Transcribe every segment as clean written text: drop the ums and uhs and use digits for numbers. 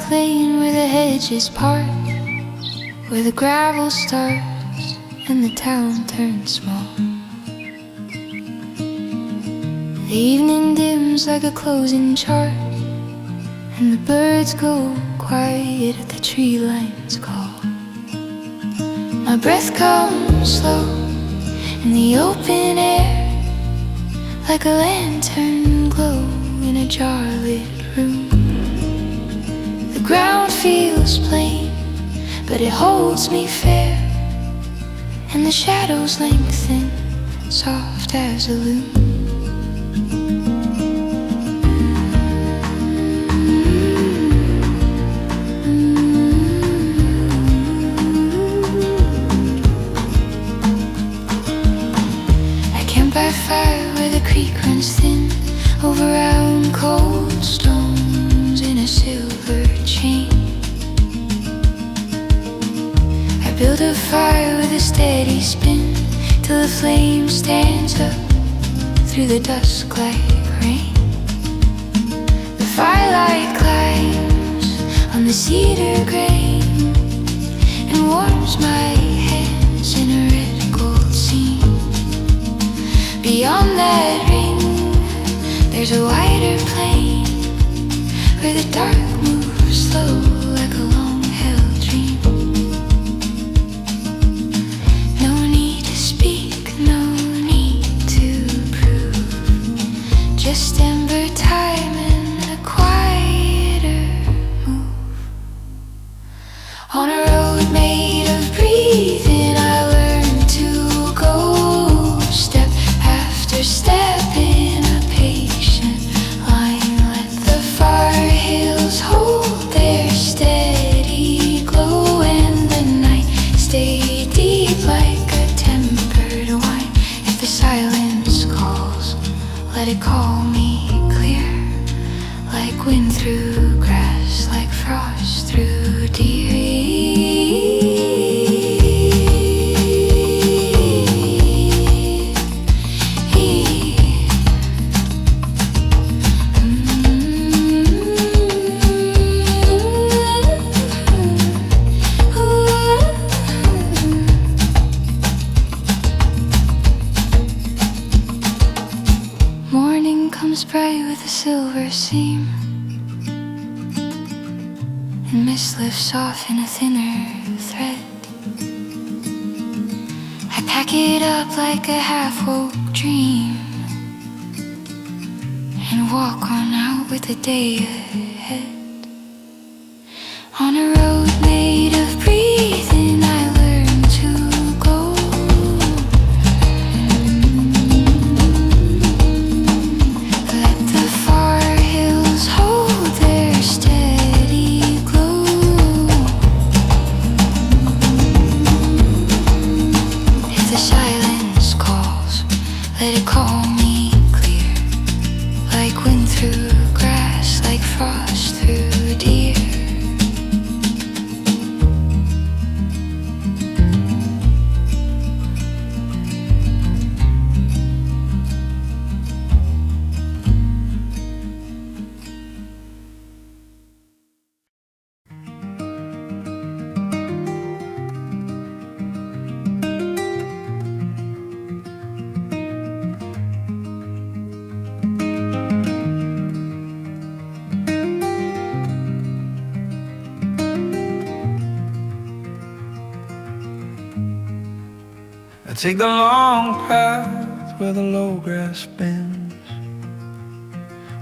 back lane where the hedges part, where the gravel starts and the town turns small. The evening dims like a closing chart, and the birds go quiet at the tree line's call. My breath comes slow in the open air, like a lantern glow in a jar-lit room. The ground feels plain, but it holds me fair, and the shadows lengthen, soft as a loom. By fire where the creek runs thin, over round cold stones in a silver chain. I build a fire with a steady spin, till the flame stands up through the dusk like rain. The firelight climbs on the cedar grain and warms my hands in a red gold seam. Beyond that ring, there's a wider plain, where the dark moves slow like a long-held dream. No need to speak, no need to prove, just ember time and a quieter move. On a road made of breathing, I learned to go step step in a patient line. Let the far hills hold their steady glow, and the night stay deep like a tempered wine. If the silence calls, let it call me clear, like wind through grass, like frost through deer. Bright with a silver seam, and mist lifts off in a thinner thread. I pack it up like a half-woke dream, and walk on out with the day ahead. On a road made of breathing, I learned to go. Let it call me clear, like wind through grass, like frost through deer. I take the long path where the low grass bends,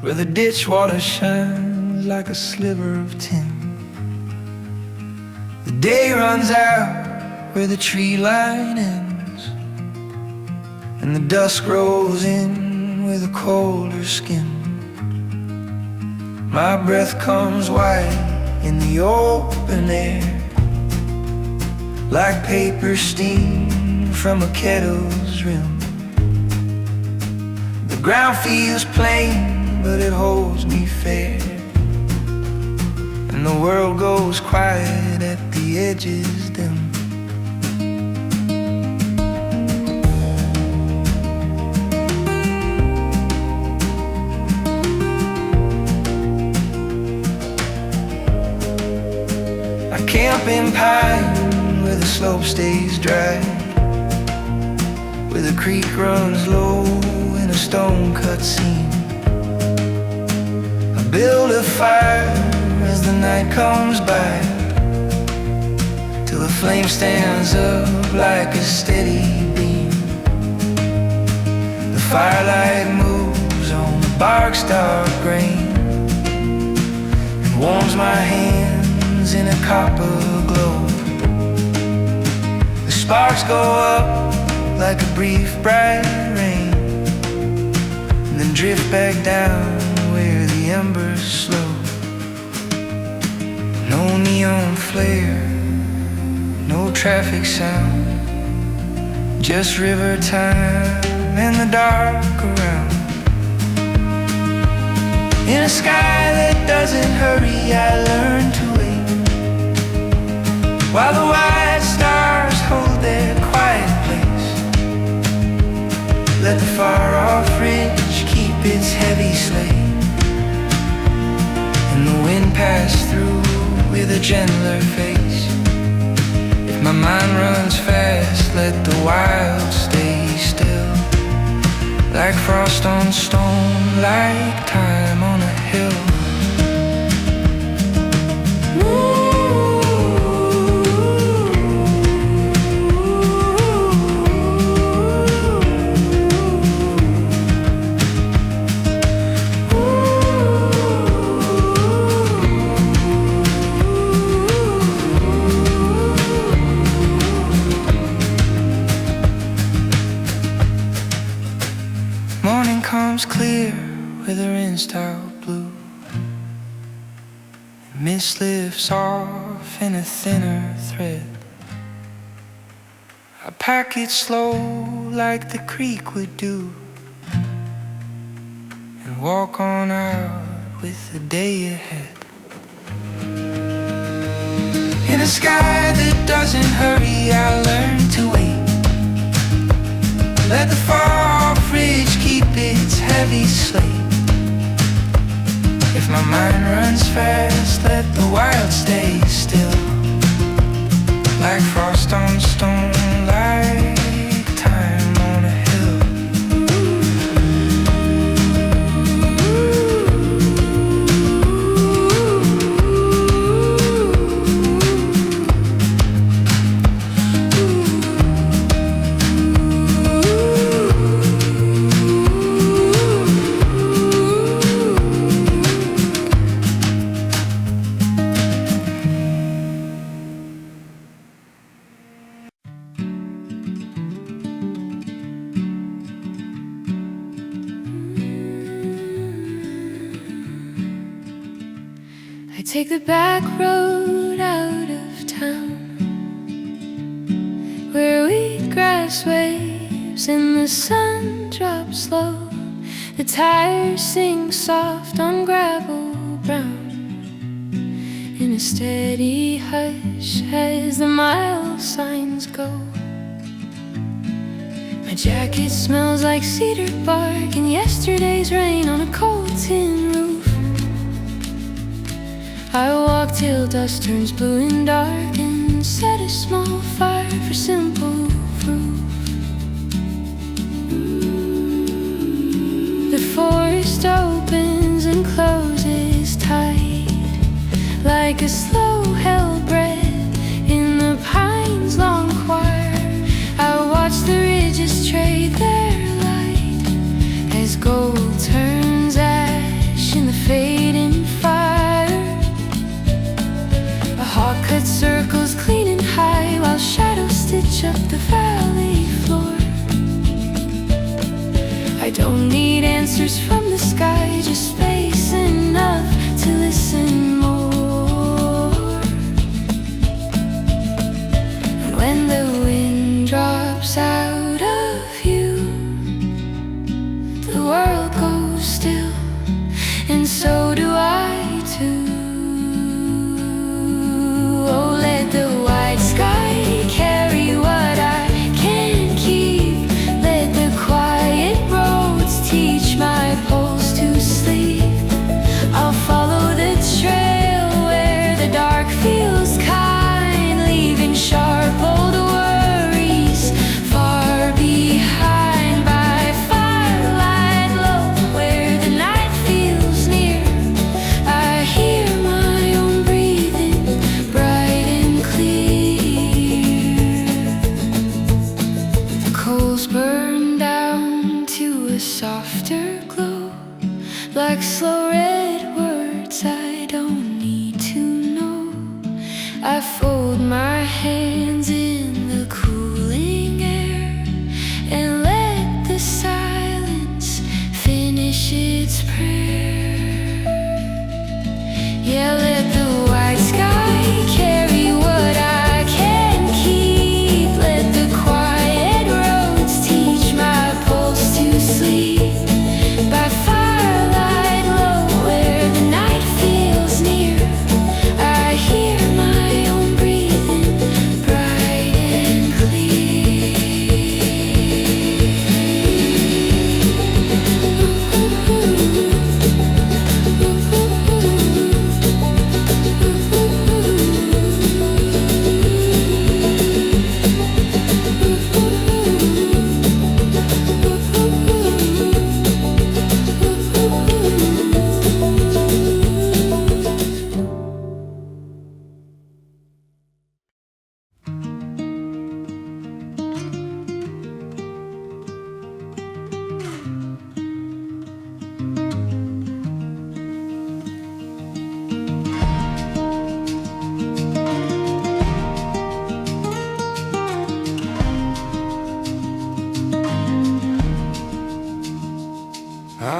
where the ditch water shines like a sliver of tin. The day runs out where the tree line ends, and the dusk rolls in with a colder skin. My breath comes white in the open air, like paper steam from a kettle's rim. The ground feels plain, but it holds me fair, and the world goes quiet at the edges dim. camp in pine where the slope stays dry, where the creek runs low in a stone-cut seam. I build a fire as the night comes by, till the flame stands up like a steady beam. The firelight moves on the bark's dark grain and warms my hands in a copper glow. The sparks go up like a brief bright rain, and then drift back down where the embers slow. No neon flare, no traffic sound, just river time and the dark around. In a sky that doesn't hurry, I learn to wait, while the white stars hold their quiet place. Let the far-off ridge keep its heavy sleigh, and the wind pass through with a gentler face. If my mind runs fast, let the wild stay still, like frost on stone, like time on a hill. Clear with a rinse-out blue, mist lifts off in a thinner thread. I pack it slow like the creek would do, and walk on out with the day ahead. In a sky that doesn't hurry, I learn to wait. Let the far-off ridge keep its heavy slate. If my mind runs fast, let the wild stay still, like frost on stone, like time on a hill. Take the back road out of town, where wheatgrass waves and the sun drops low. The tires sing soft on gravel brown, in a steady hush as the mile signs go. My jacket smells like cedar bark and yesterday's rain on a cold tin roof. I walk till dusk turns blue and dark, and set a small fire for simple proof. The forest opens and closes tight, like a slow-held breath in the pine's long choir. I watch the ridges trade their light as gold turns ash in the fading fire. Hawk cut circles clean and high, while shadows stitch up the valley floor. I don't need answers from the sky, just space enough to listen more. And when the wind drops out of view, the world goes still, and so do I too. Oh, let the white sky carry what I can't keep. Let the quiet roads teach my pulse to sleep. I'll follow the trail where the dark feels kind.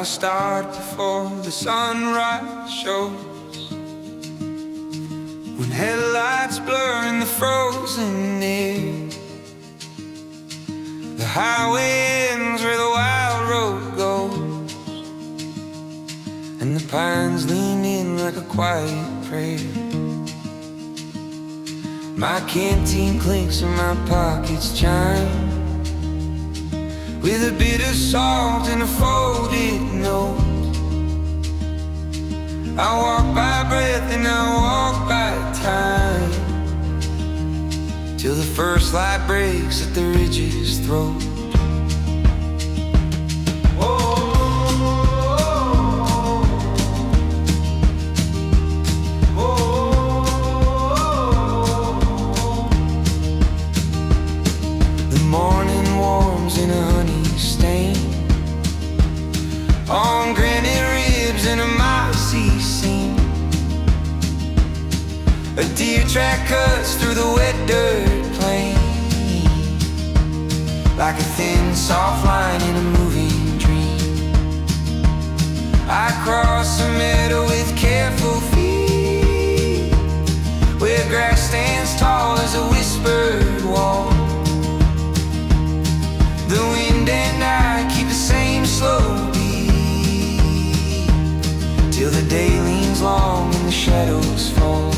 I'll start before the sunrise shows, when headlights blur in the frozen air. The highway ends where the wild road goes, and the pines lean in like a quiet prayer. My canteen clinks and my pockets chime with a bit of salt and a folded note. I walk by breath and I walk by time, till the first light breaks at the ridge's throat. The morning warms in a honey stain on granite ribs in a mossy seam. A deer track cuts through the wet dirt plain, like a thin soft line in a moving dream. I cross a meadow with careful feet, where grass stands tall as a whispered wall. The wind and I keep the same slow beat, till the day leans long and the shadows fall.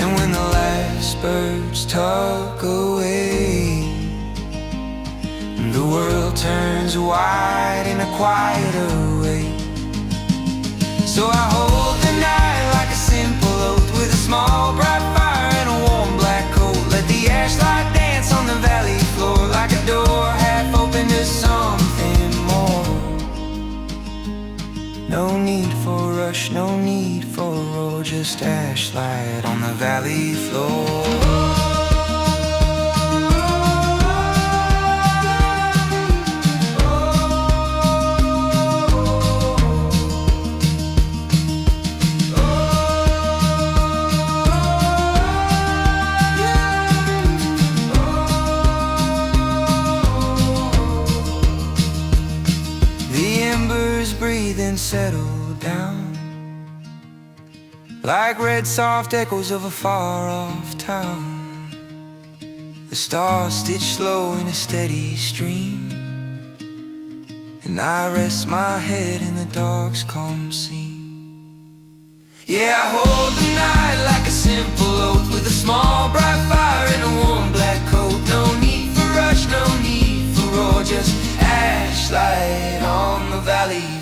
And when the last birds tuck away, the world turns white in a quieter way. So I hold the night like a simple oath, with a small bright fire and a warm black coat. Let the ashlight dance on the valley floor, like a door half open to something more. No need for rush, no need for a roar, just ashlight on the valley floor. Settle down like red soft echoes of a far-off town. The stars stitch slow in a steady stream, and I rest my head in the dark's calm scene. Yeah, I hold the night like a simple oath, with a small bright fire and a warm black coat. No need for rush, no need for roar, just ashlight on the valley floor.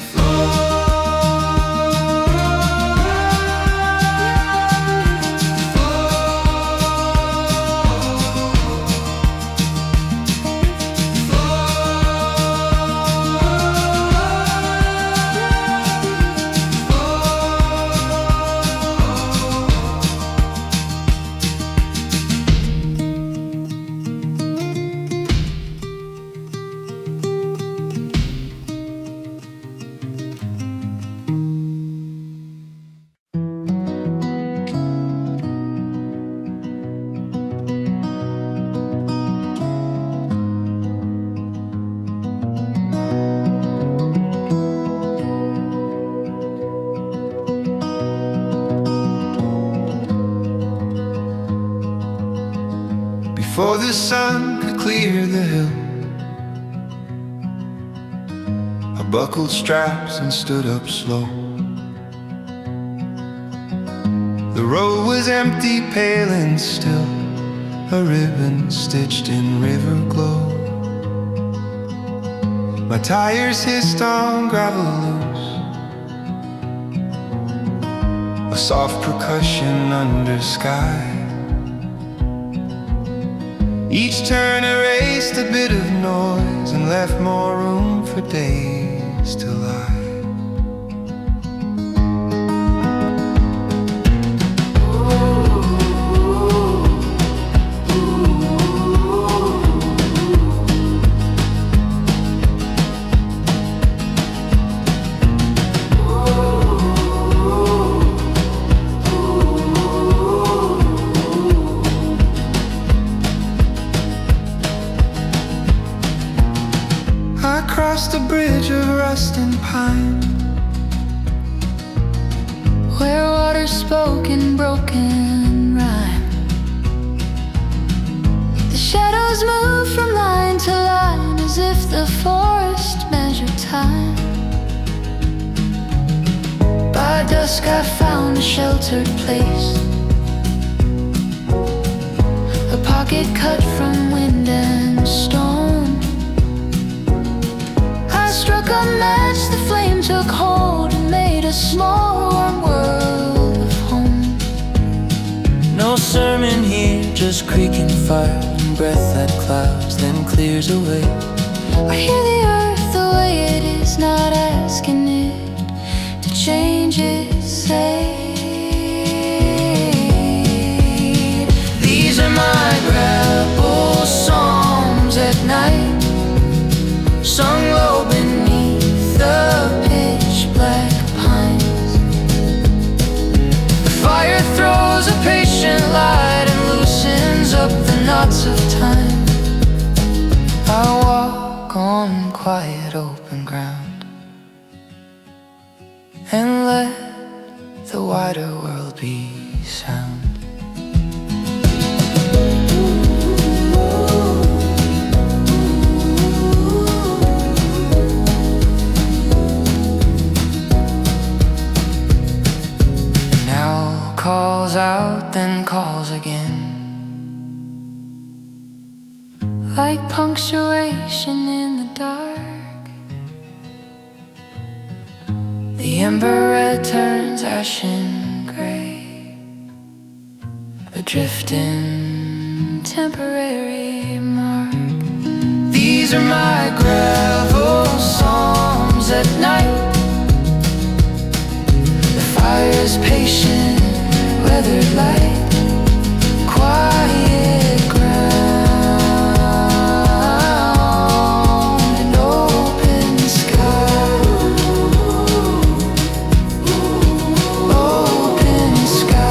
Before the sun could clear the hill, I buckled straps and stood up slow. The road was empty, pale and still, a ribbon stitched in river glow. My tires hissed on gravel loose, a soft percussion under sky. Each turn erased a bit of noise and left more room for days to lie. crossed a bridge of rust and pine, where water spoke in broken rhyme. The shadows moved from line to line, as if the forest measured time. By dusk I found a sheltered place, a pocket cut from wind and stone. I struck a match, the flame took hold and made a small warm world of home. no sermon here, just creaking fire and breath that clouds then clears away. I hear the earth the way it is, not asking it to change its fate. These are my gravel psalms at night, sung low beneath the pitch black pines. The fire throws a patient light and loosens up the knots of time. I walk on quiet open ground and let the wider world be sound. Calls out, then calls again, like punctuation in the dark. the ember red turns ashen gray, adrift in Temporary mark. These are my gravel psalms at night. The fire's patient, weathered light, quiet ground, and open sky, open sky.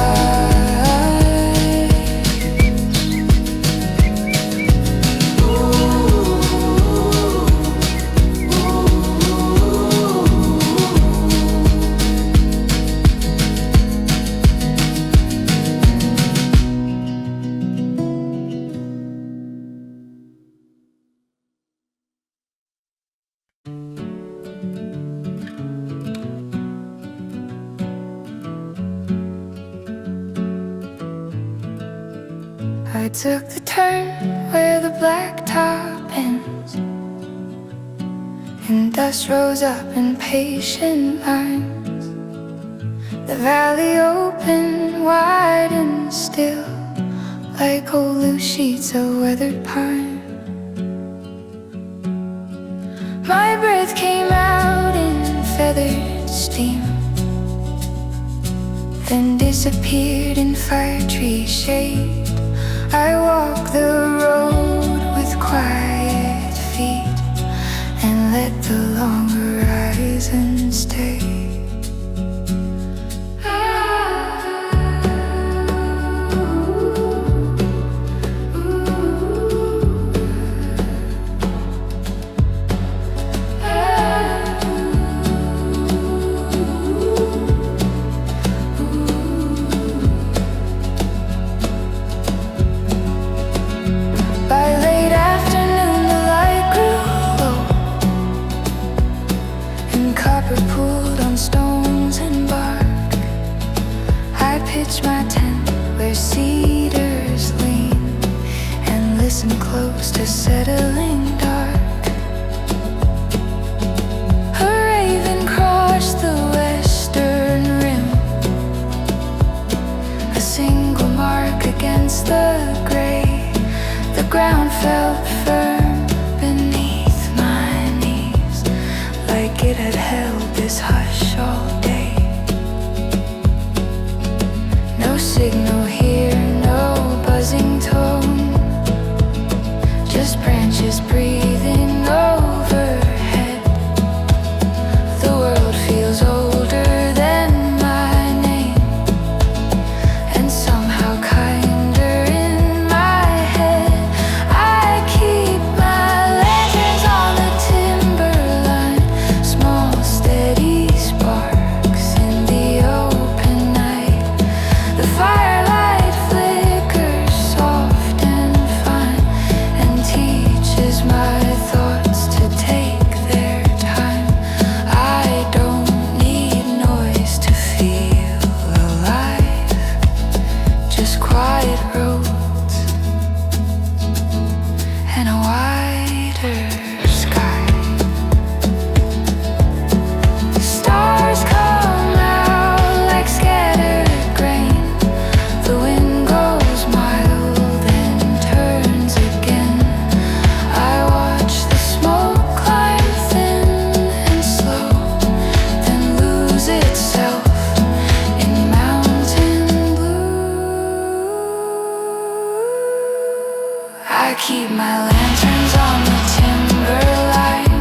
I took the turn where the blacktop ends, and dust rose up in patient lines. The valley opened wide and still, like old loose sheets of weathered pine. My breath came out in feathered steam, then disappeared in fire tree shade. I walk the road with quiet feet and let the long horizon stay. My tent where cedars lean and listen close to settling dark. A raven crossed the western rim, a single mark against the gray. The ground felt firm beneath my knees, like it had held this hush all day. No signal here, no buzzing tone, just branches breathing overhead. The world feels older than my name, and somehow kinder in my head. I keep my lanterns on the Timberline, I keep my lanterns on the Timberline,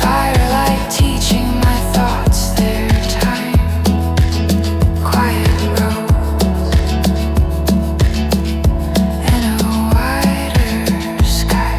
firelight teaching my thoughts their time. Quiet roads and a wider sky.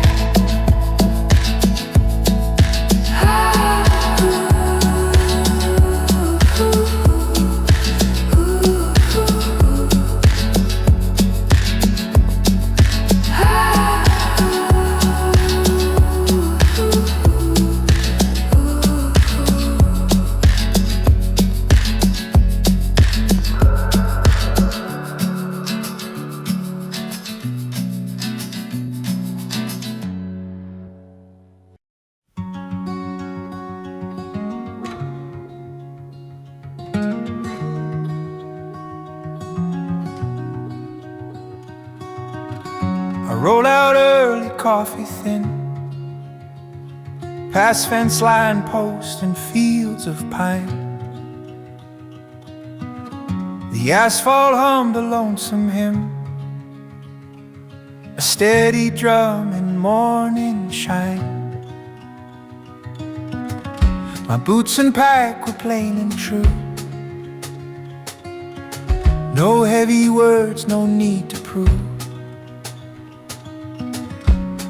I roll out early, coffee thin, past fence line posts and fields of pine. The asphalt hummed a lonesome hymn, a steady drum in morning shine. My boots and pack were plain and true, no heavy words, no need to prove.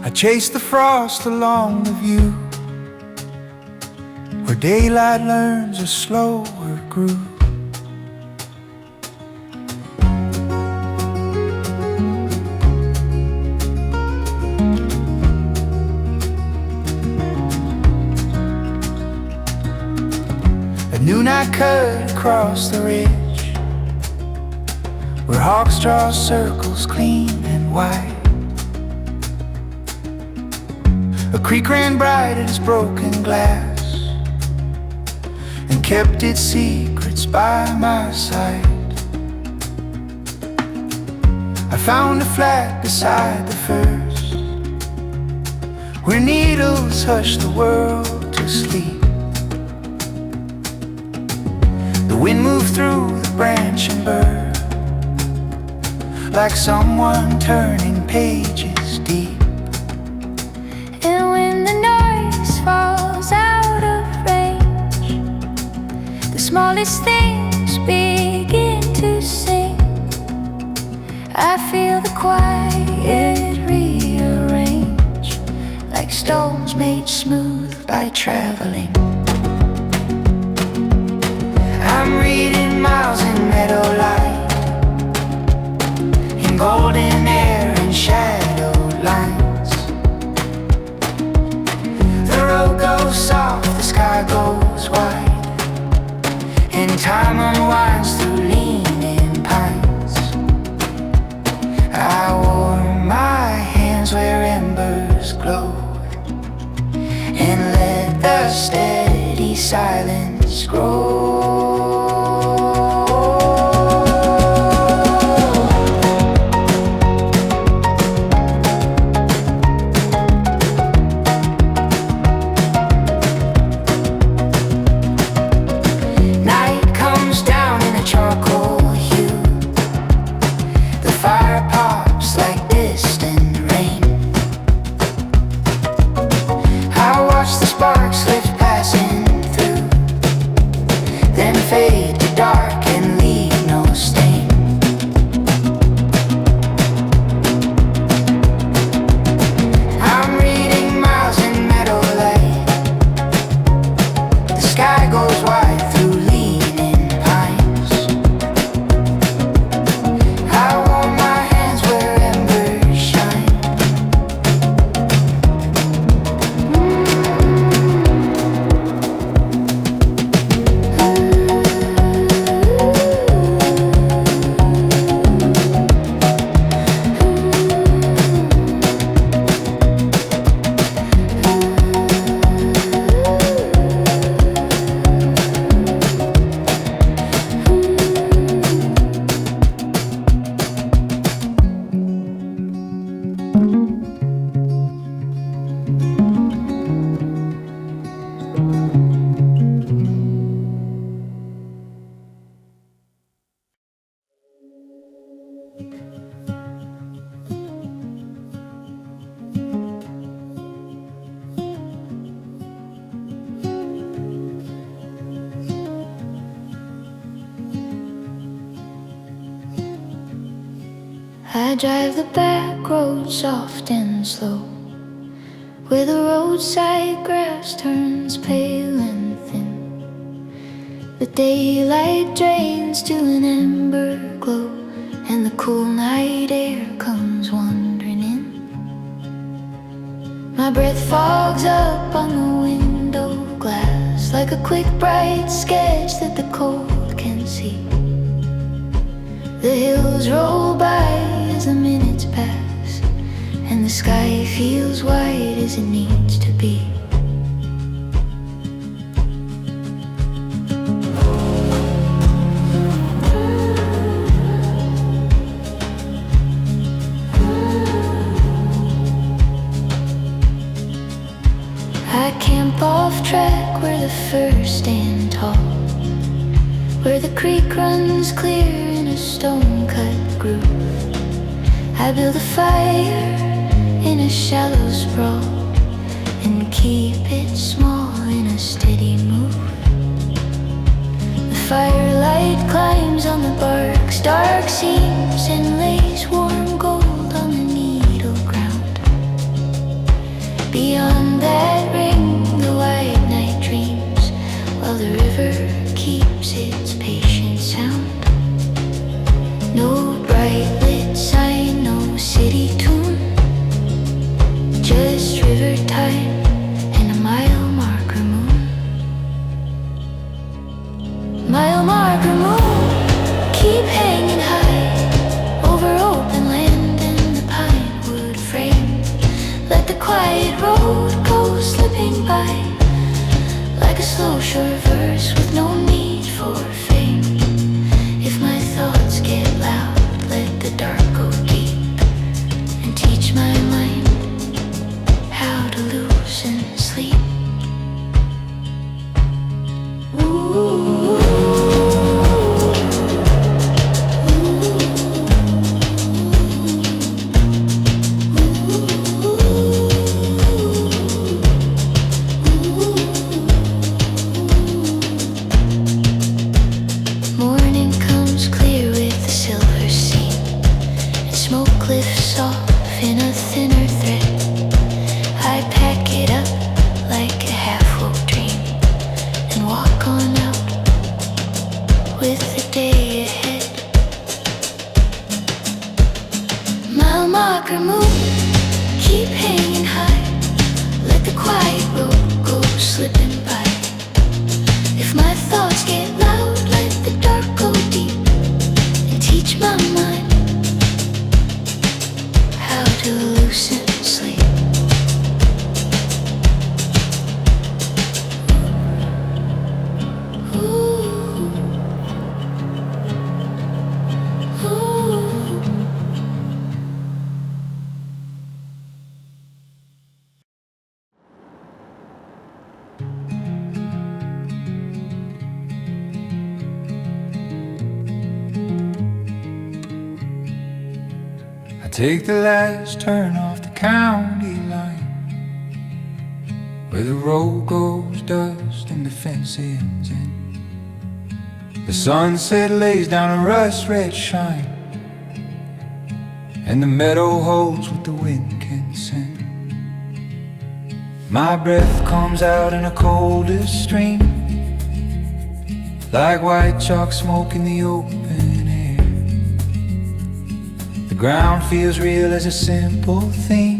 I chased the frost along the view, where daylight learns a slower groove. At noon I cut across the ridge, where hawks draw circles clean and wide. A creek ran bright at its broken glass and kept its secrets by my side. I found a flat beside the first, where needles hush the world to sleep. The wind moved through the branch and burr, like someone turning pages deep. And when the noise falls out of range, the smallest things begin to sing. I feel the quiet rearrange, like stones made smooth by traveling. I'm reading miles in meadowlight, in golden air and shadow lines. The road goes soft, the sky goes wide, and time unwinds through leaning pines. I warm my hands where embers glow, and let the steady silence grow. I drive the back road soft and slow, where the roadside grass turns pale and thin. The daylight drains to an ember glow, and the cool night air comes wandering in. My breath fogs up on the window glass, like a quick bright sketch that the cold can see. The hills roll by as the minutes pass, and the sky feels wide as it needs to be. I camp off track where the firs stand tall, where the creek runs clear in a stone-cut groove. I build a fire in a shallow sprawl and keep it small in a steady move. The firelight climbs on the bark's dark seams and lays warm gold on the needle ground. Beyond that ring, the white night dreams, while the river keeps its patient sound. No bright lit sign, no city tune, just river time and a Milemarker moon. Milemarker moon, keep hanging high over open land and the pine wood frame. Let the quiet road go slipping by, like a slow short verse with no need for fame. If my thoughts get loud, let the dark go deep, and teach my mind how to loosen sleep. Ooh. Morning comes clear with the silver seam, and smoke lifts off in a thinner thread. I pack it up like a half-woke dream and walk on out with the day ahead. Milemarker moon, keep hanging high, let the quiet road go slipping by. If my thoughts get loud, let the dark go deep, and teach my mind how to loosen sleep. Ooh. Ooh. I take the last turn off the county line, where the road goes dust and the fence ends in. The sunset lays down a rust-red shine, and the meadow holds what the wind can send. My breath comes out in a colder stream, like white chalk smoke in the open air. The ground feels real as a simple theme,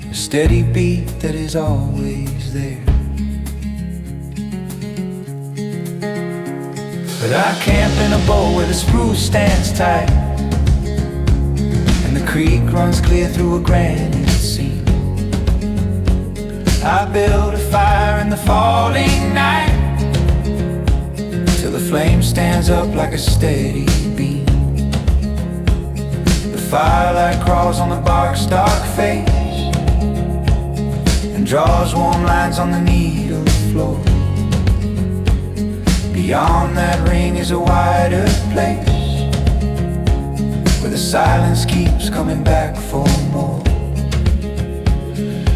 a steady beat that is always there. But I camp in a bowl where the spruce stands tight, and the creek runs clear through a granite seam. I build a fire in the falling night, till the flame stands up like a steady beam. The firelight crawls on the bark's dark face and draws warm lines on the needle floor. Beyond that ring is a wider place, where the silence keeps coming back for more.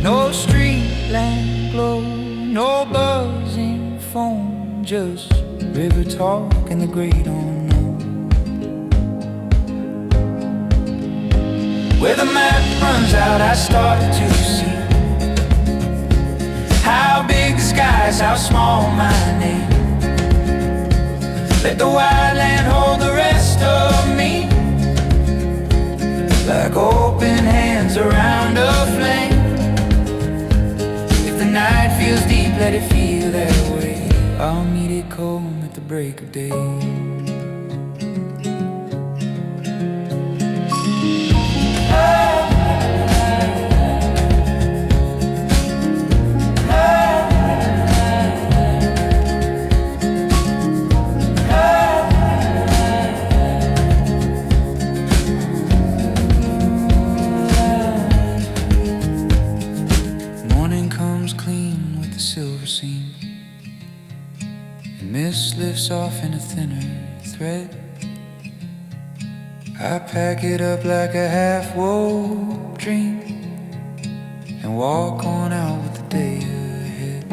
No street lamp glow, no buzzing phone, just river talk and the great unknown. Where the map runs out, I start to see how big the sky is, how small my name. Let the wide land hold the rest of me, like open hands around a flame. If the night feels deep, let it feel that way. I'll meet it calm at the break of day. Mist lifts off in a thinner thread. I pack it up like a half-woke dream and walk on out with the day ahead.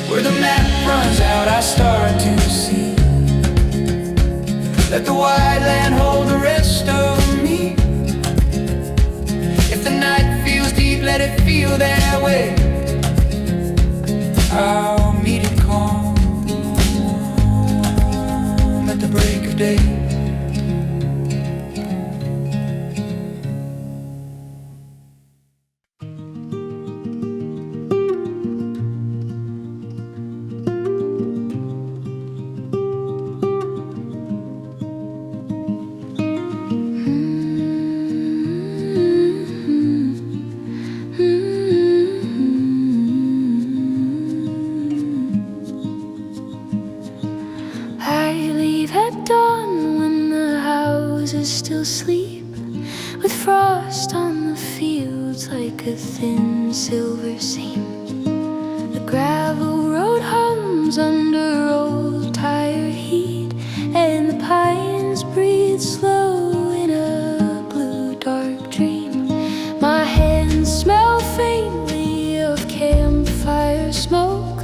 Where the map runs out, I start to see. Let the wide land hold the rest of me. If the night feels deep, let it feel that way. I'll meet it calm at the break of day. Still sleep with frost on the fields like a thin silver seam. The gravel road hums under old tire heat, and the pines breathe slow in a blue dark dream. My hands smell faintly of campfire smoke.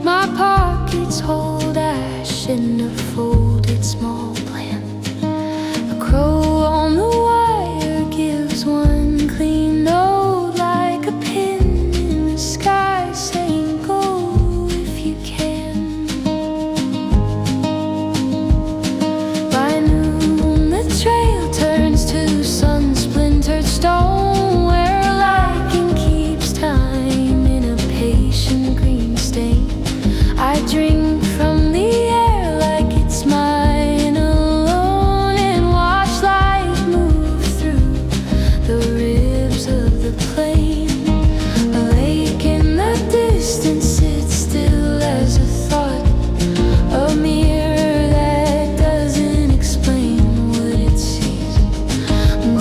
My pockets hold ash in a folded small plant. Crow on the wire gives one clean note like a pin in the sky saying go if you can. By noon the trail turns to sun-splintered stone, where lichen keeps time in a patient green stain. I drink from the air like it's mine alone and watch light move through the ribs of the plain. A lake in the distance sits still as a thought, a mirror that doesn't explain what it sees.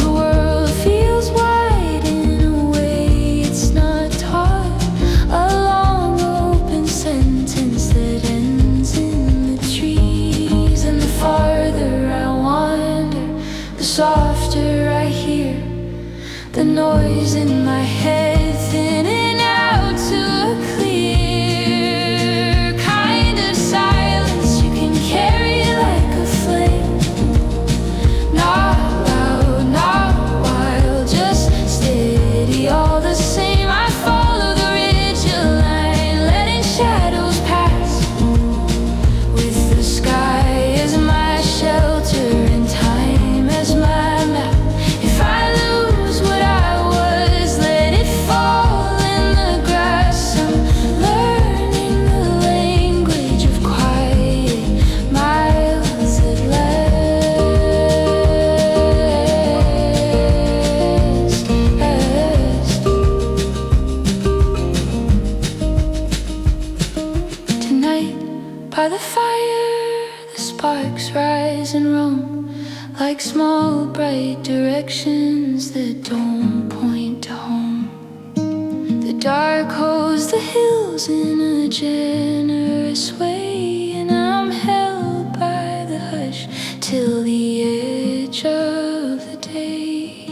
The world feels wide in a way it's not taught, a long open sentence that ends in the trees. And the farther I wander, the softer I hear the noise in my head thinning out to a clear kind of silence you can carry like a flame. Not loud, not wild, just steady all the same. I follow the ridge line, letting shadows pass, with the sky as my shelter and time as my map. If I lose what I was, let it fall in the grass. I'm learning the language of quiet, miles at last. Tonight, by the fire, the sparks rise and roam like small bright directions that don't point to home. The dark holds the hills in a generous way, and I'm held by the hush till the edge of the day.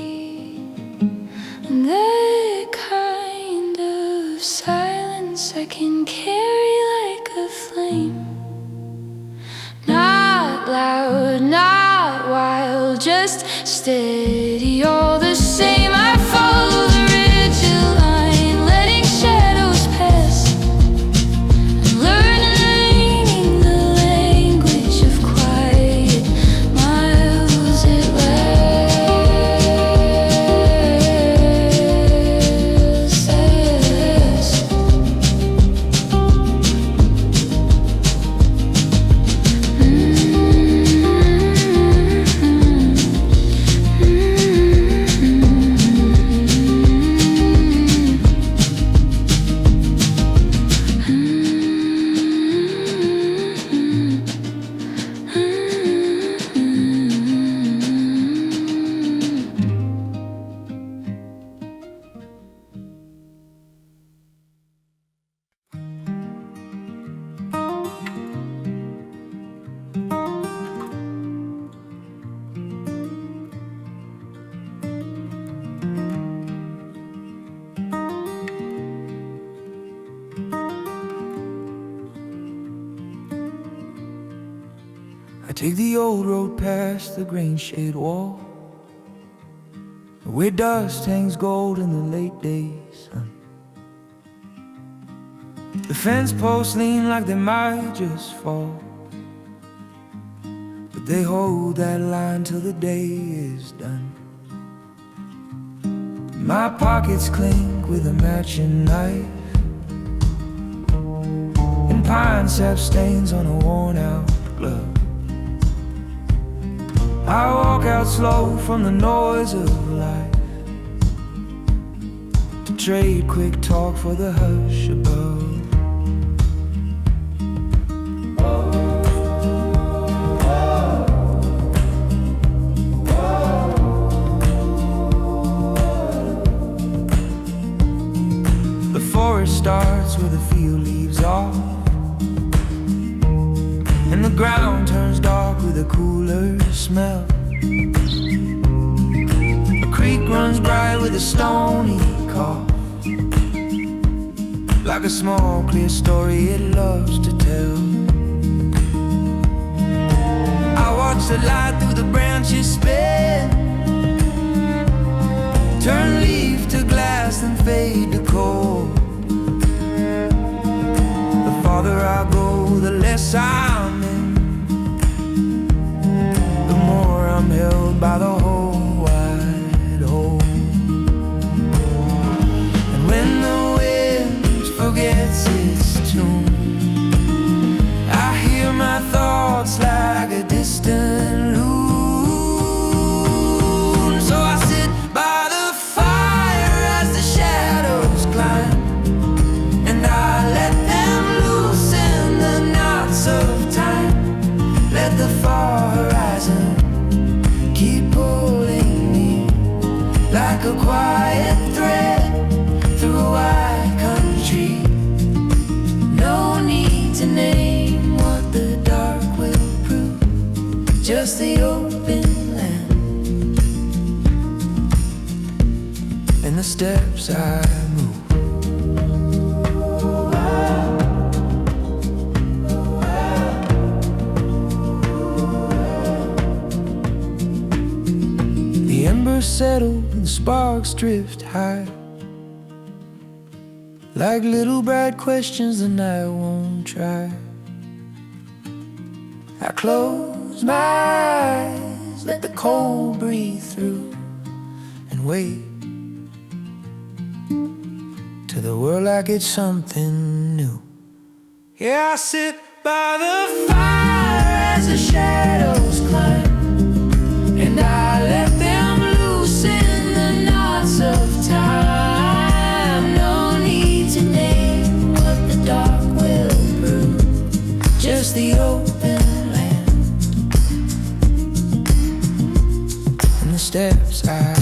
And that kind of silence I can carry like a flame. Not loud, not wild, just steady, all the same. I follow the rigid line, letting shadows pass, and learning the language of quiet miles at I take the old road past the grain shed wall, where dust hangs gold in the late day sun. The fence posts lean like they might just fall, but they hold that line till the day is done. My pockets clink with a matching knife, and pine sap stains on a worn out glove. I walk out slow from the noise of life, to trade quick talk for the hush above. The forest starts where the field leaves off, and the ground turns dark with a cooler smell. A creek runs bright with a stony cough, like a small clear story it loves to tell. I watch the light through the branches spin, turn leaf to glass and fade to coal. The farther I go, the less I'm in, the more I'm held by the whole wide hole. And when the wind forgets its tune, I hear my thoughts like a distant loon. So I sit by the fire as the shadows climb, and I let them loosen the knots of time. Let the far horizon keep pulling me like a quiet thread through a wide country. No need to name what the dark will prove, just the open land and the steps I move. The embers settle and sparks drift high, like little bright questions the night won't try. I close my eyes, let the cold breathe through, and wait till the world like it's something new. Yeah, I sit by the fire as the shadows climb, and I let them loosen the knots of time. No need to name what the dark will prove, just the open land and the steps I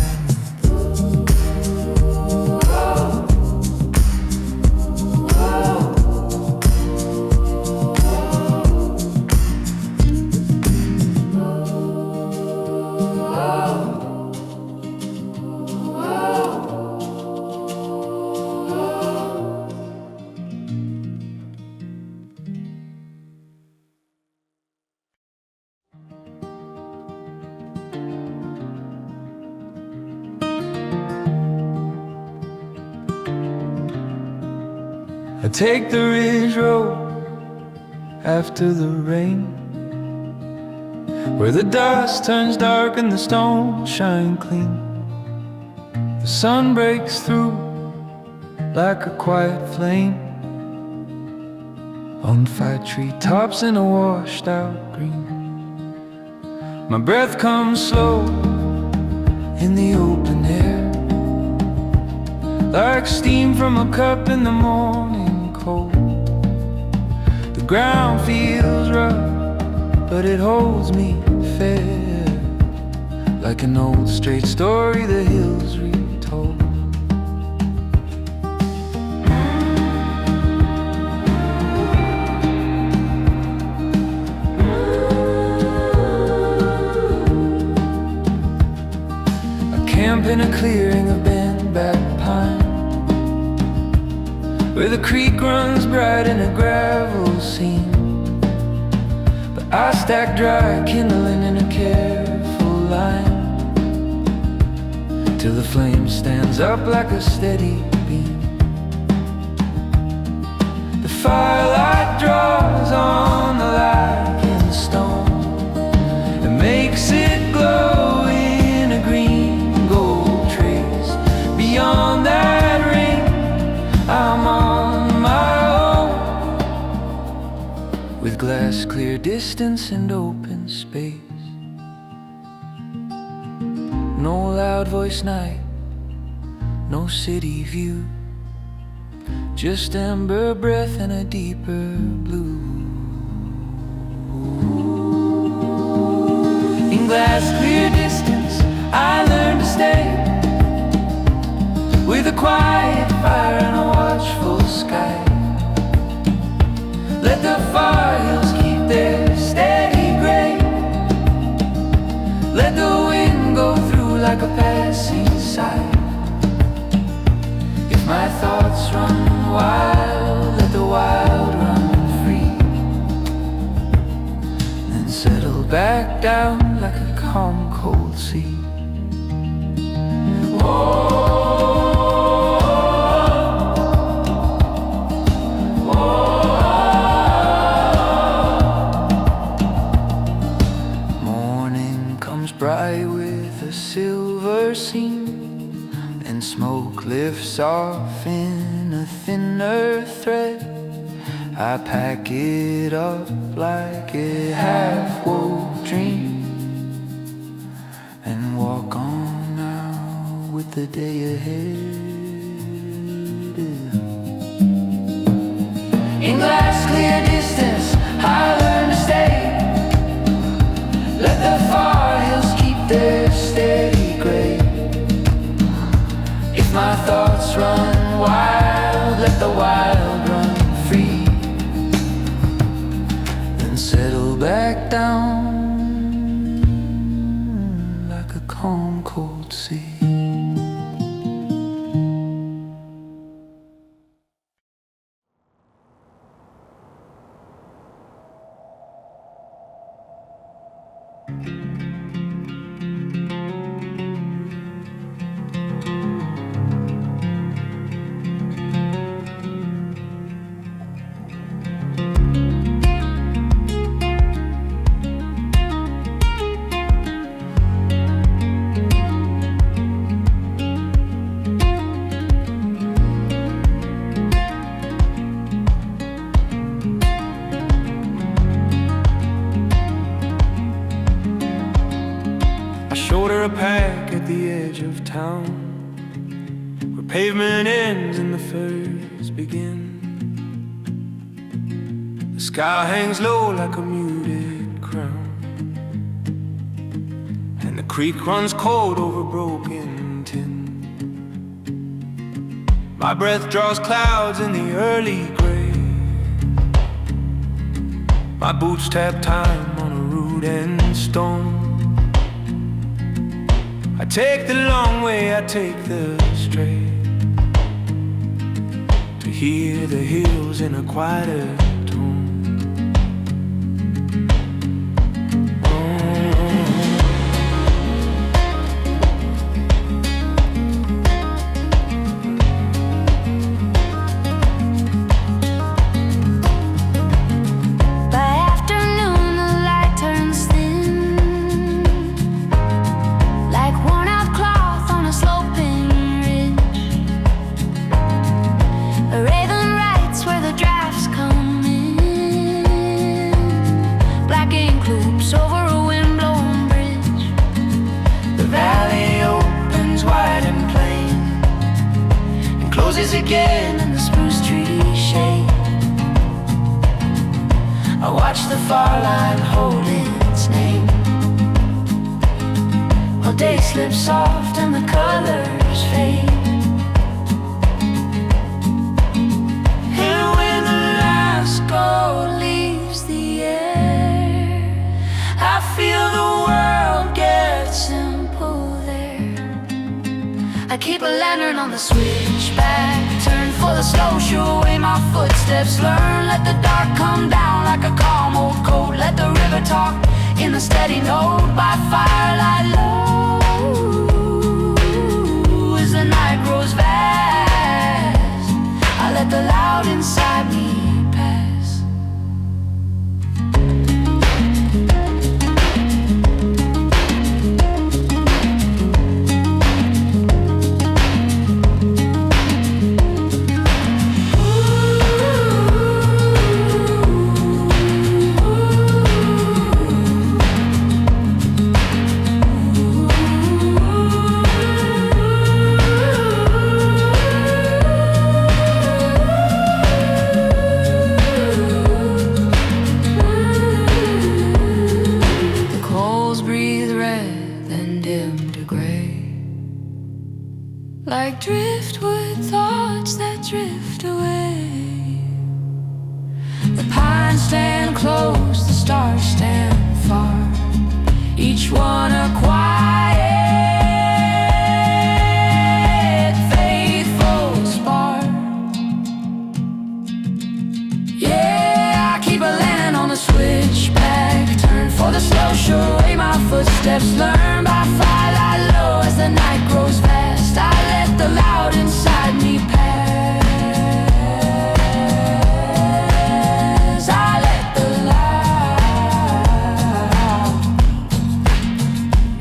I take the ridge road after the rain, where the dust turns dark and the stones shine clean. The sun breaks through like a quiet flame on 5 treetops in a washed out green. My breath comes slow in the open air, like steam from a cup in the morning cold. The ground feels rough, but it holds me fair, like an old straight story the hills retold. I camp in a clearing of bent-back pine, where the creek runs bright in a gravel seam. I stack dry kindling in a careful line, till the flame stands up like a steady beam. The firelight draws on the lichen stone and makes it glow in a green gold trace. Beyond that ring, I'm on my own, with glass clear distance and open space. No loud voice night, no city view, just amber breath and a deeper blue. In glass clear distance I learned to stay, with a quiet fire and a watchful sky. Let the far hills keep their steady gray, let the wind go through like a passing sigh. If my thoughts run wild, let the wild run free, then settle back down like a calm cold sea. Bright with a silver seam, and smoke lifts off in a thinner thread. I pack it up like a half-woke dream, and walk on now with the day ahead. In glass clear distance I learn to stay, let the far hills keep their steady gray. If my thoughts run wild, let the wild run free, then settle back down like a calm cold sea. Pack at the edge of town, where pavement ends and the firs begin. The sky hangs low like a muted crown, and the creek runs cold over broken tin. My breath draws clouds in the early gray, my boots tap time on a root and stone. I take the long way, I take the straight, to hear the hills in a quieter tone. again in the spruce tree shade. I watch the far line hold its name, while day slips soft and the colors fade. And when the last goal leaves the air, I feel the world get simple there. I keep a lantern on the switchback, turn for the slow, shoo away my footsteps. Learn, let the dark come down like a calm old coat. Let the river talk in the steady note by firelight low. As the night grows vast, I let the loud inside me pass. Like driftwood thoughts that drift away. The pines stand close, the stars stand far, each one a quiet, faithful spark. Yeah, I keep a lantern on the switchback, turn for the slow, show away my footsteps. Learn by firelight low as the night grows fast. I let the loud inside me pass. I let the loud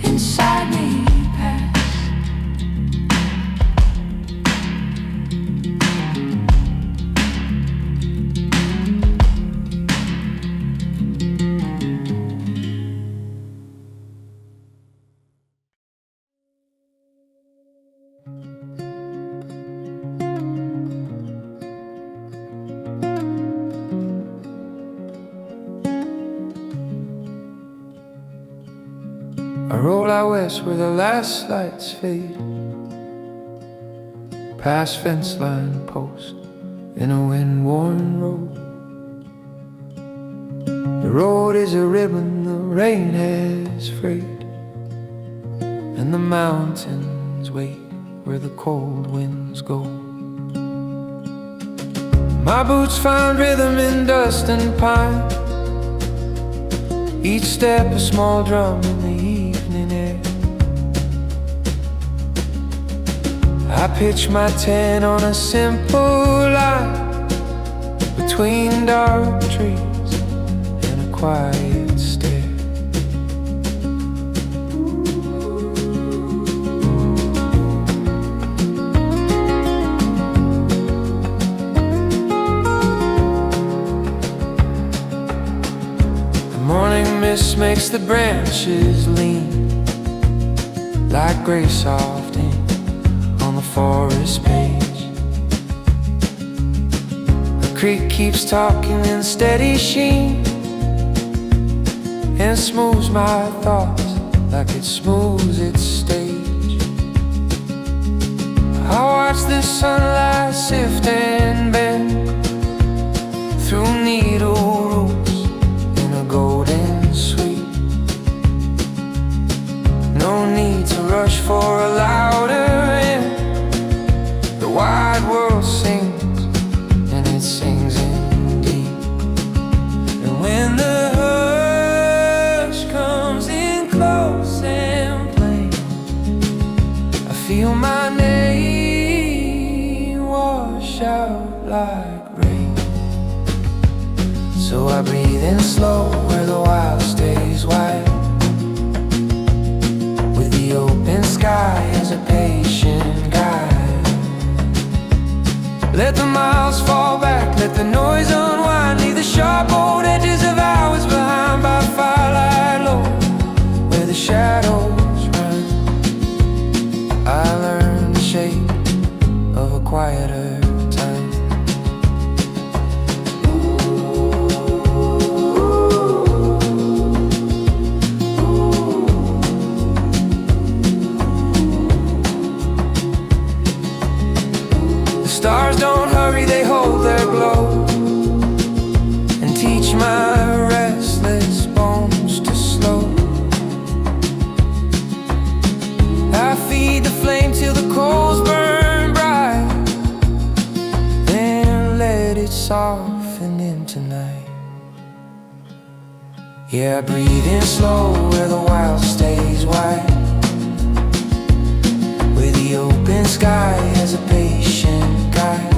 inside me pass. I roll out west where the last lights fade, past fence line post in a wind-worn road. The road is a ribbon the rain has frayed, and the mountains wait where the cold winds go. My boots found rhythm in dust and pine, each step a small drum in the evening air. I pitch my tent on a simple line between dark trees and a quiet stair. The morning mist makes the branches lean like gray soft ink on the forest page. The creek keeps talking in steady sheen and smooths my thoughts like it smooths its stage. I watch the sunlight sift and bend through needle roots in a golden sweep. No need to rush for a louder end. The wide world sings, and it sings in deep. And when the hush comes in close and plain, I feel my name wash out like rain. So I breathe in slow where the wild stays wide, with the open sky as a patient guide. Let the miles fall back, let the noise unwind. Leave the sharp old edges of hours behind by firelight low, where the shadows run. I learned the shape of a quieter softening tonight. Yeah, breathing slow where the wild stays wide, where the open sky has a patient guide.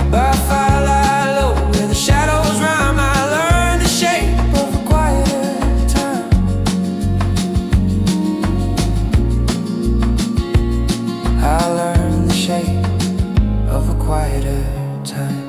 By fire lie low where the shadows rhyme, I learn the shape of a quieter time. I learn the shape of a quieter time.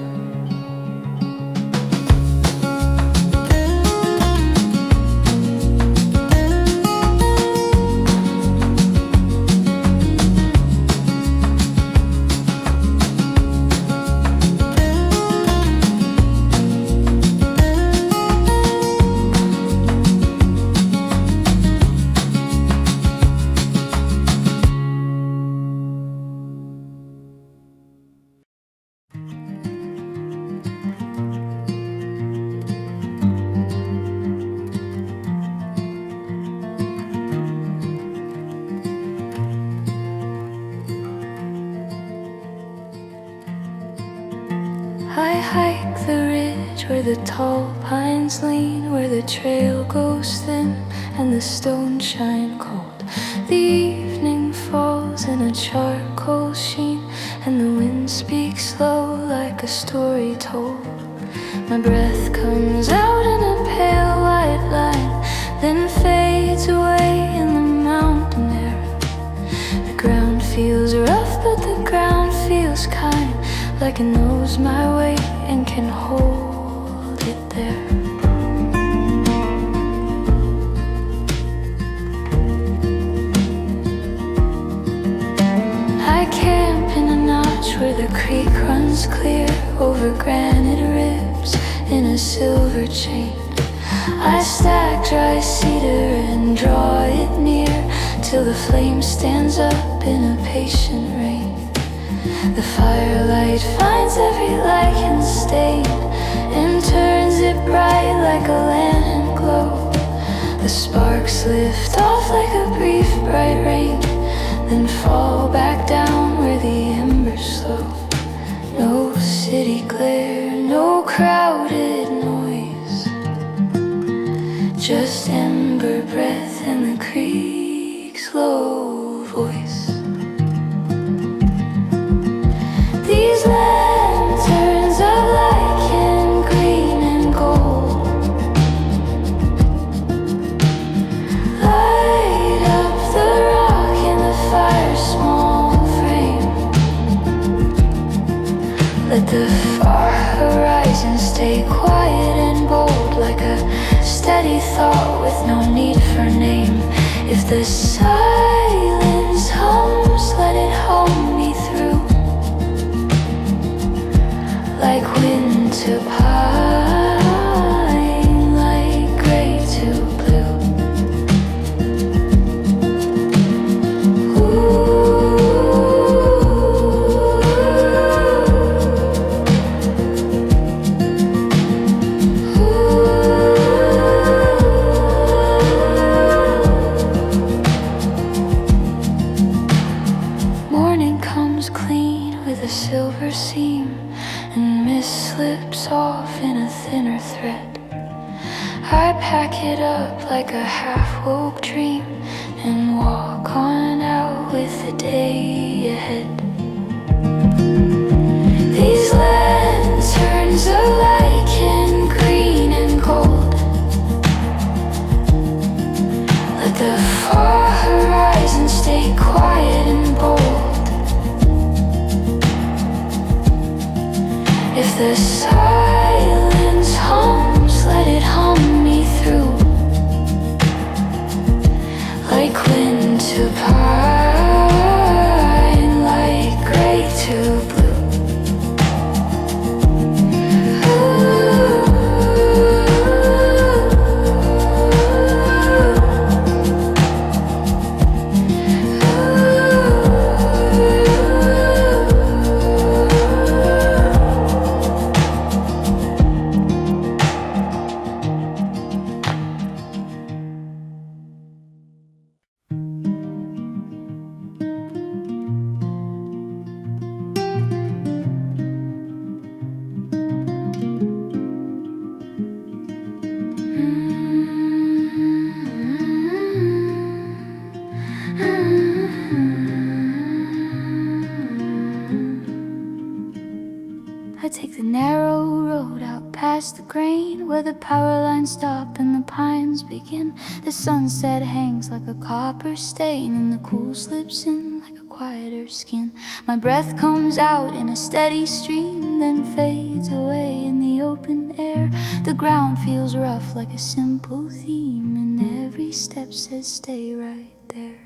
I hike the ridge where the tall pines lean, where the trail goes thin and the stones shine cold. The evening falls in a charcoal sheen, and the wind speaks low like a story told. My breath comes out in a pale white line, then fades away in the mountain air. The ground feels rough, but the ground feels kind, like it knows my weight and can hold it there. I camp in a notch where the creek runs clear over granite ribs in a silver chain. I stack dry cedar and draw it near till the flame stands up in a patient rain. The firelight finds every lichen stain and turns it bright like a lantern glow. The sparks lift off like a brief bright rain, then fall back down where the embers slow. No city glare, no crowded noise, just ember breath and the creek's low voice. These lanterns of lichen, green and gold, light up the rock in the fire's small frame. Let the far horizon stay quiet and bold, like a steady thought with no need for name. If the silence hums, let it hum me through, like wind to pine, like gray to blue. Morning comes clean with a silver seam, and mist slips off in a thinner thread. I pack it up like a half-woke dream and walk on out with the day ahead. These lanterns of lichen, green and gold, let the far horizon stay quiet and bold. If the silence hums, let it hum me through, like wind to pine, like gray to blue. night where the power lines stop and the pines begin. The sunset hangs like a copper stain and the cool slips in like a quieter skin. My breath comes out in a steady stream, then fades away in the open air. The ground feels rough like a simple theme, and every step says stay right there.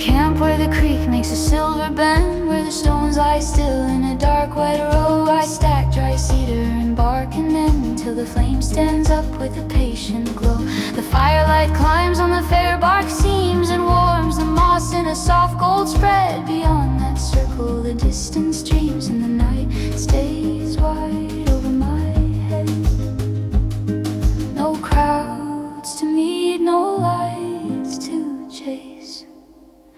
Camp where the creek makes a silver bend, where the stones lie still in a dark wet row. I stack dry cedar and bark and end until the flame stands up with a patient glow. The firelight climbs on the fair bark seams and warms the moss in a soft gold spread. Beyond that circle the distance dreams, and the night stays wide over my head. No crowds to meet, no lights to chase,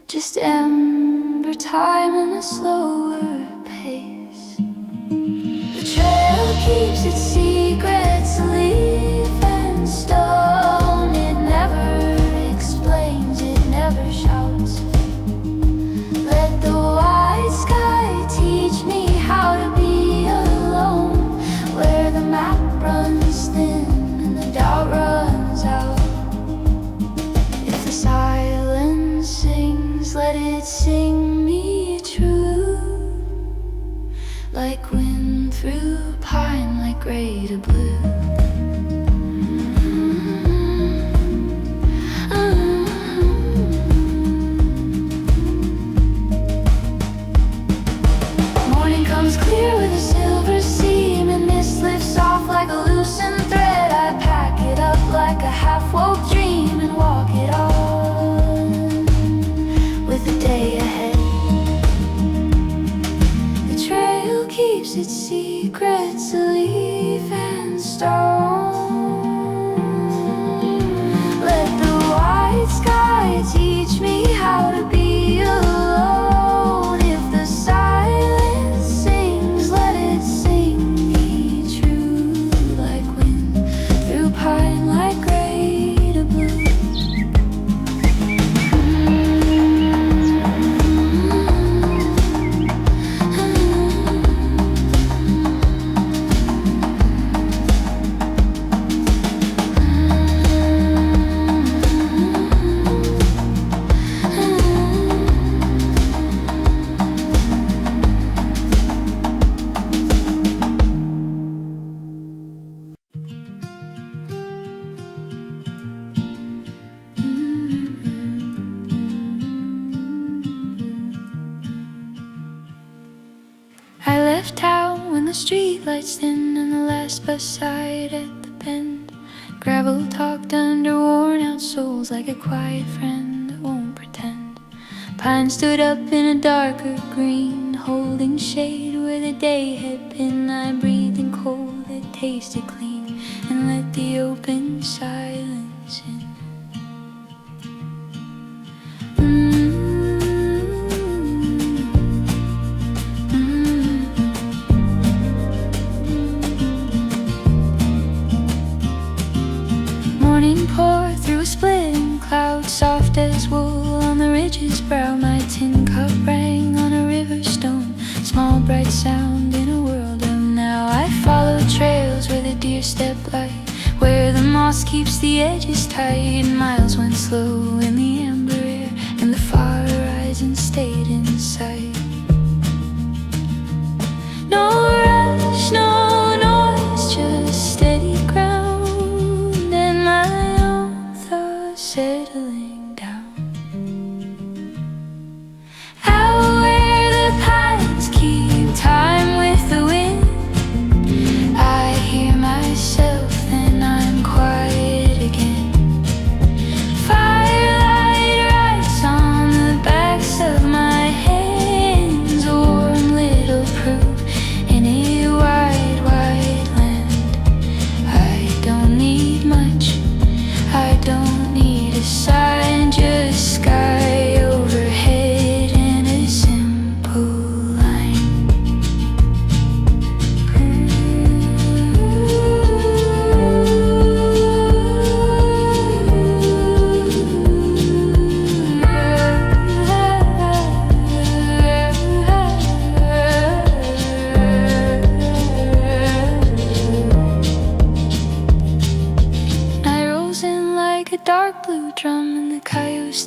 just ember time and a slower pace. The trail keeps its secrets, leaf and stone. It never explains, it never shouts. Let the wide sky teach me how to be alone, where the map runs thin and the doubt runs out. If the silence sings, let it sing me true, like wind through pine, like gray to blue. Morning comes clear with a silver seam, and mist lifts off like a loosened thread. I pack it up like a half-woke dream and walk it on with the day ahead. The trail keeps its secrets, a leaf and stone. Let the white sky teach me how to be alone. If the silence sings, let it sing me true, like wind through pine, like gray to blue. I left town when the street lights thin and the last bus sighed at the bend. Gravel talked under worn out souls like a quiet friend that won't pretend. Pine stood up in a darker green, holding shade where the day had been. I breathed in cold that tasted clean and let the open silence in. Morning pour through a splitting cloud, soft as wool on the ridge's brow. My tin cup rang on a river stone, small bright sound in a world of now. I follow trails where the deer step light, where the moss keeps the edges tight. Miles went slow in the amber air, and the far horizon stayed in sight. No rush, no noise, just steady ground and my own thoughts settling down. Out where the pines keep time with the wind, I hear myself and I'm quiet again. Firelight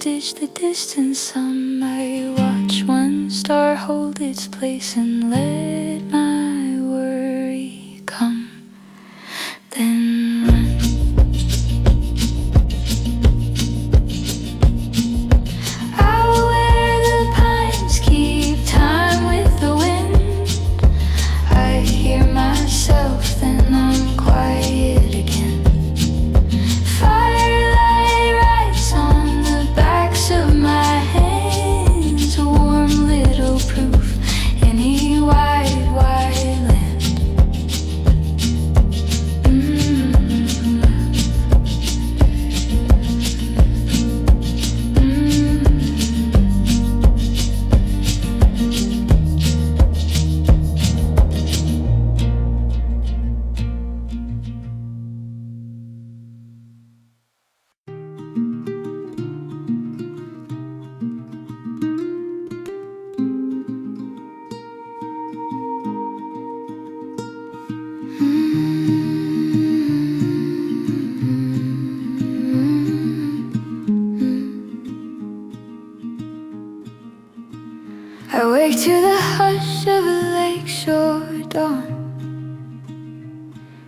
stitch the distance. On my watch, one star hold its place, and let my worry come, then run. Out where the pines keep time with the wind, I hear myself, then I'm quiet again. Firelight writes on the backs of my hands, a warm little proof, any wide, wide land. I wake to the hush of a lakeshore dawn,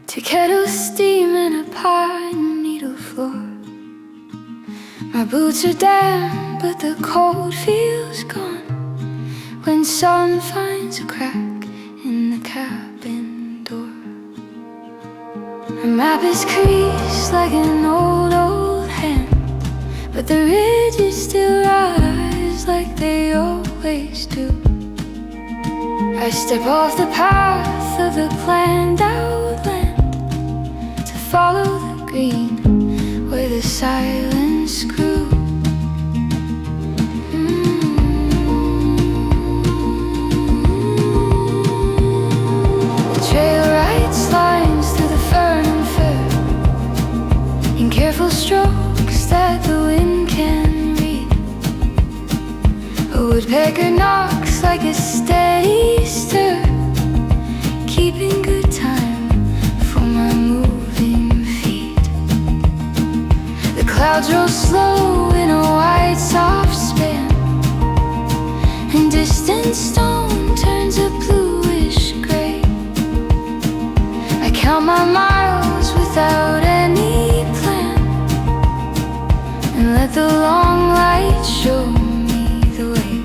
to kettle steam and a pine needle floor. My boots are damp, but the cold feels gone when sun finds a crack in the cabin door. My map is creased like an old hand, but the ridges still rise like they always do. I step off the path of the planned out land to follow the green where the silence grew. The trail writes lines through the fern and fur in careful strokes that the wind can read. A woodpecker knocks like a steady stir, keeping good time for my moving feet. The clouds roll slow in a white soft span, and distant stone turns a bluish gray. I count my miles without any plan, and let the long light show me the way.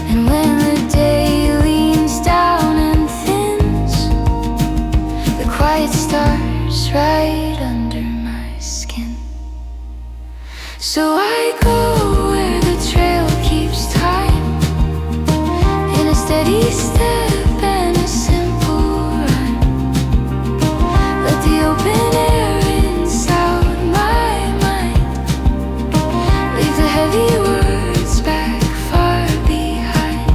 And when the day leans down and thins, the quiet stars right under my skin. So I go where the trail keeps time, in a steady step and a simple rhyme. Let the open air inside my mind, leave the heavy words back far behind.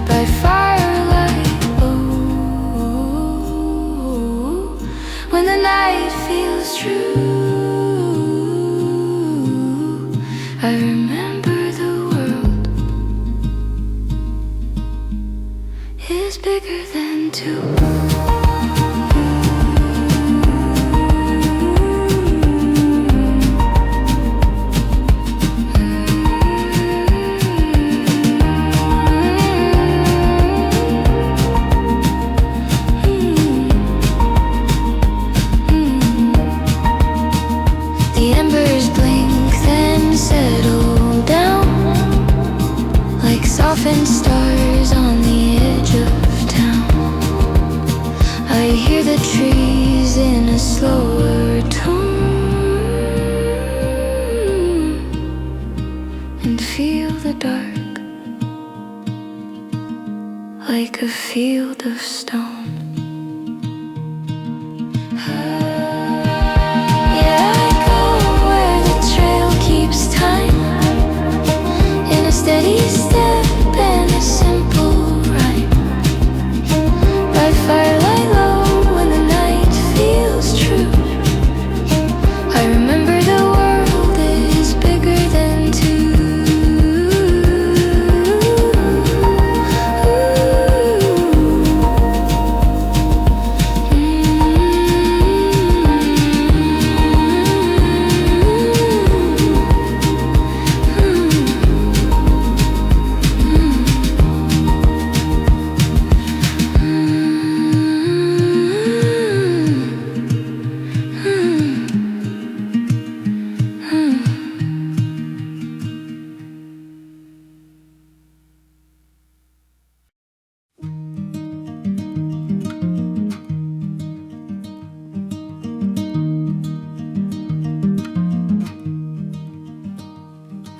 By firelight, oh, when the night feels true, I remember the world is bigger than two. The embers blink, then settle down like softened stars on the edge of town. I hear the trees in a slower tone, and feel the dark like a field of stone. Yeah, I go where the trail keeps time, in a steady step and a simple rhyme. By firelight low, when the night feels true, I remember the world is bigger than two. Ooh.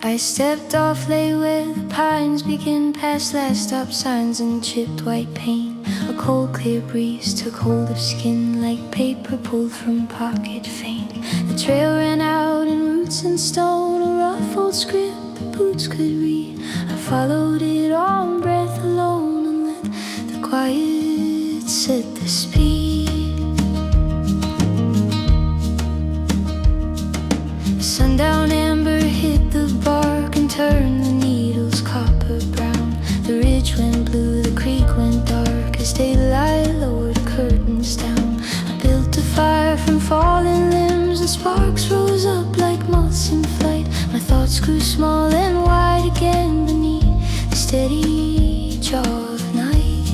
I stepped off late where the pines begin, past last stop signs and chipped white paint. A cold clear breeze took hold of skin like paper pulled from pocket faint. The trail ran out in roots and stone, a rough old script the boots could read. I followed it on breath alone and let the quiet set the speed. The sundown amber hit the bark and turned the needles copper brown. The ridge went blue, the creek went dark as daylight lowered curtains down. I built a fire from fallen limbs and sparks rose up like moths in flight. My thoughts grew small and wide again beneath the steady jaw of night.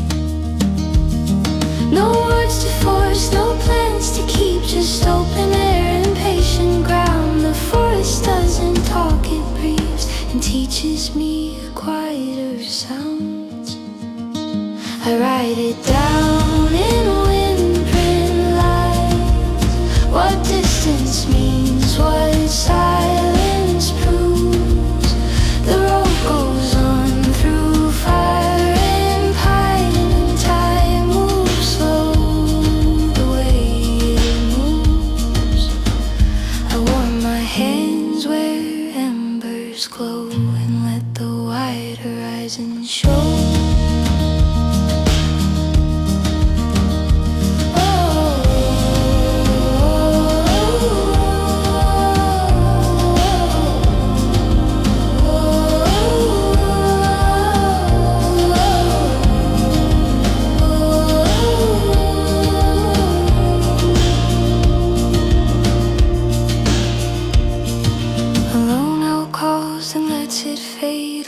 No words to force, no plans to keep, just open air and patient ground. The forest doesn't talk, it breathes and teaches me a quieter sounds. I write it down in windprint lines, what distance means, what silence proves. The road goes on through fire and pine, and time moves slow the way it moves. I warm my hands where embers glow and let the wide horizon show.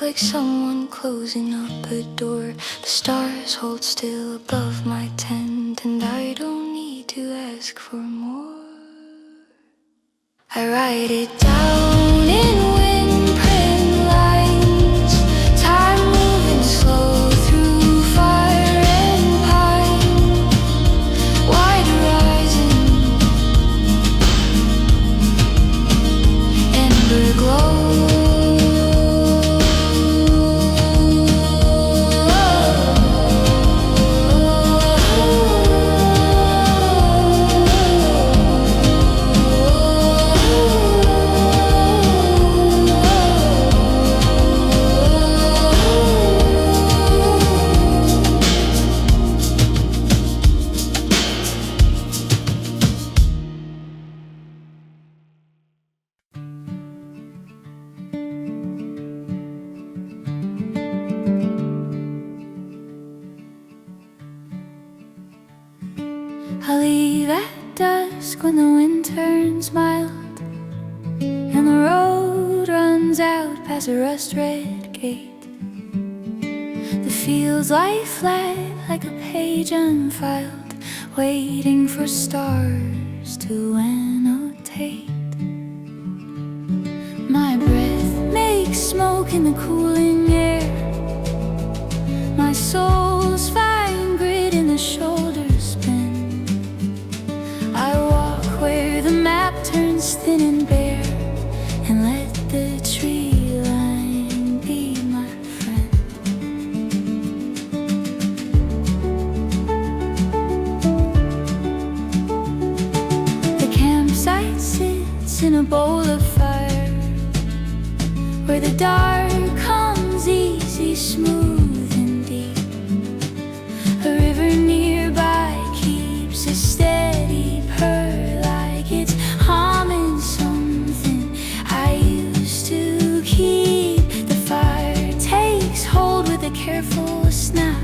Like someone closing up a door. The stars hold still above my tent, and I don't need to ask for more. I write it down in windprint lines, time moving slow through fire and pine. Wide horizon, ember glow. I'll leave at dusk when the wind turns mild and the road runs out past a rust-red gate. The fields lie flat like a page unfiled, waiting for stars to annotate. My breath makes smoke in the cooling air. My soul's fine grit in the shoulders spin. I walk where the map turns thin and bare, and let the tree line be my friend. The campsite sits in a bowl of fire, where the dark comes easy, smooth and deep. A river nearby keeps a steady purr, like it's humming something I used to keep. The fire takes hold with a careful snap,